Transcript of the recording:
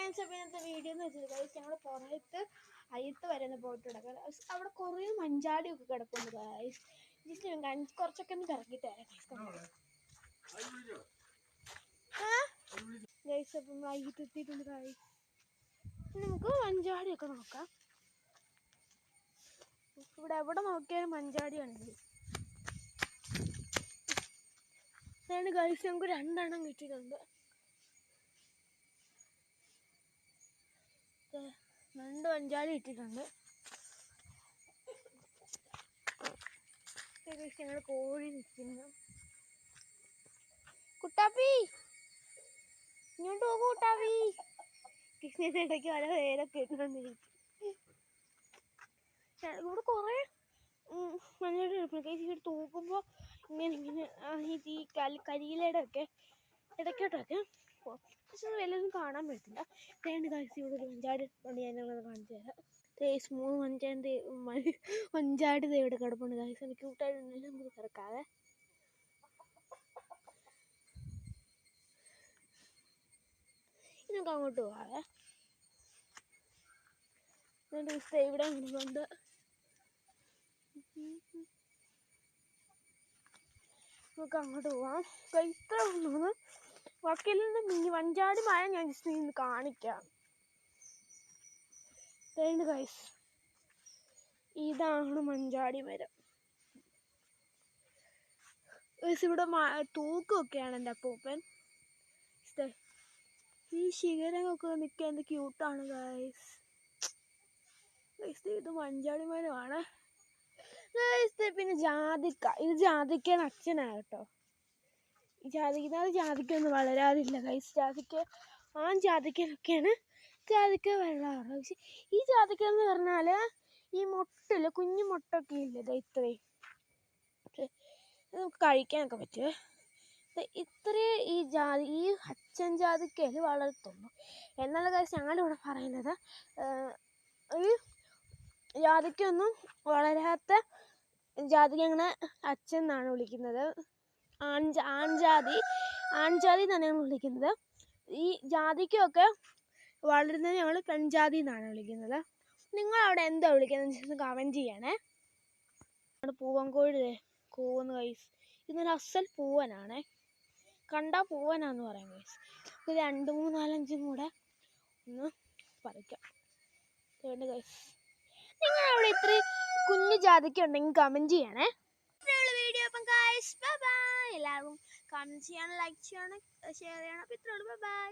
Guys അപ്പോൾ ഇന്നത്തെ video എന്ന് വെച്ചാൽ ഗൈസ് ഞങ്ങൾ പുറത്ത് അയ്യത്ത് വരെ ഒന്ന് പോയിട്ട് കിടക്കുക. അവിടെ കുറേ മഞ്ചാടിയൊക്കെ കിടപ്പുണ്ട് ഗൈസ്. ജസ്റ്റ് കുറച്ചൊക്കെ ഒന്ന് കറക്കിയിട്ട് തരാം ഗൈസ്. അപ്പം നമ്മൾ അയ്യത്ത് എത്തിയിട്ടുണ്ട് ഗൈസ്. നമുക്ക് മഞ്ചാടിയൊക്കെ നോക്കാം. ഇവിടെ എവിടെ നോക്കിയാലും മഞ്ചാടിയാണ് ഗൈസ്. നമുക്ക് 2 എണ്ണം കിട്ടിയിട്ടുണ്ട്. 2 മഞ്ചാടി ഇട്ടിട്ടുണ്ട്. ഞങ്ങൾ കോഴി നിൽക്കുന്നു. കുട്ടാപ്പി ഇങ്ങോട്ട് പോകും. കുട്ടാപ്പി കൃഷ്ണൻ്റെ ഇടയ്ക്ക് പല പേരൊക്കെ ഇട്ടുകൊണ്ടിരിക്കും. ഇവിടെ കുറേ മഞ്ഞൾ ഇവിടെ തൂക്കുമ്പോൾ ഇങ്ങനെ ഈ കരിയിലയുടെ ഒക്കെ ഇടയ്ക്കോട്ടൊക്കെ പക്ഷെ വല്ലതും കാണാൻ പറ്റില്ല. രണ്ട് കാഴ്ച ഇവിടെ ഒരു മഞ്ചാടി കൊണ്ട് ഞാനുള്ളത് കാണിച്ചു തരാം. 3 മഞ്ചാടി ഇവിടെ കിടപ്പുണ്ട് കാഴ്ച. എനിക്ക് കൂട്ടായിട്ടുണ്ടെങ്കിൽ നമുക്ക് കിടക്കാതെ. നമുക്ക് അങ്ങോട്ട് പോകാതെ ഇവിടെ കൊണ്ട് നമുക്ക് അങ്ങോട്ട് പോവാം. ഇത്ര ഒന്നും വക്കീൽ നിന്ന് മഞ്ചാടി മഴ ഞാൻ ജസ്റ്റ് നിന്ന് കാണിക്കാം. ഗൈസ് ഇതാണ് മഞ്ചാടി മരം. ഇവിടെ തൂക്കമൊക്കെയാണ് എൻ്റെ അപ്പൂപ്പൻ. ഈ ശിഖരമൊക്കെ നിൽക്കാൻ എന്ത് ക്യൂട്ടാണ് ഗൈസ്. ഇത് മഞ്ചാടി മരമാണ് ഗൈസ്. പിന്നെ ജാതിക്ക, ഇത് ജാതിക്കയുടെ അച്ഛനാണ് കേട്ടോ. ഈ ജാതിക്കൊന്നും വളരാതില്ല ഗൈസ്. ജാതിക്കയിലൊക്കെയാണ് ജാതിക്ക വെള്ളമാണ്. പക്ഷെ ഈ ജാതിക്ക എന്ന് പറഞ്ഞാൽ ഈ മുട്ടില് കുഞ്ഞു മുട്ടൊക്കെ ഇല്ലേ ഇത്രയും നമുക്ക് കഴിക്കാനൊക്കെ പറ്റുമേ. ഇത്രേ ഈ അച്ഛൻ ജാതിക്കയിൽ വളർത്തുന്നു എന്നുള്ള കാര്യം ഞങ്ങളിവിടെ പറയുന്നത്. ഈ ജാതിക്കൊന്നും വളരാത്ത ജാതിക്ക അങ്ങനെ അച്ഛൻ എന്നാണ് വിളിക്കുന്നത്. ആൺജാതി തന്നെയാണ് വിളിക്കുന്നത്. ഈ ജാതിക്കൊക്കെ വളരുന്നത് ഞങ്ങൾ പെൺജാതി എന്നാണ് വിളിക്കുന്നത്. നിങ്ങളവിടെ എന്താ വിളിക്കുന്നത് കമൻറ്റ് ചെയ്യണേ. പൂവൻകോഴി കൂവുന്ന ഗൈസ്. ഇതൊരു അസൽ പൂവനാണേ. കണ്ടാൽ പൂവനാന്ന് പറയാം ഗൈസ്. ഇത് 2, 3, 4, 5 കൂടെ ഒന്ന് പറിക്കാം. ഗൈസ് നിങ്ങളവിടെ ഇത്ര കുഞ്ഞു ജാതിക്ക ഉണ്ടെങ്കിൽ കമൻറ്റ് ചെയ്യണേ. ഇത്രയുള്ള വീഡിയോ. അപ്പം ഗൈസ് ബൈ ബൈ. എല്ലാവരും കമൻറ്റ് ചെയ്യണം, ലൈക്ക് ചെയ്യണം, ഷെയർ ചെയ്യണം. അപ്പം ഇത്രയുള്ളൂ. Bye by.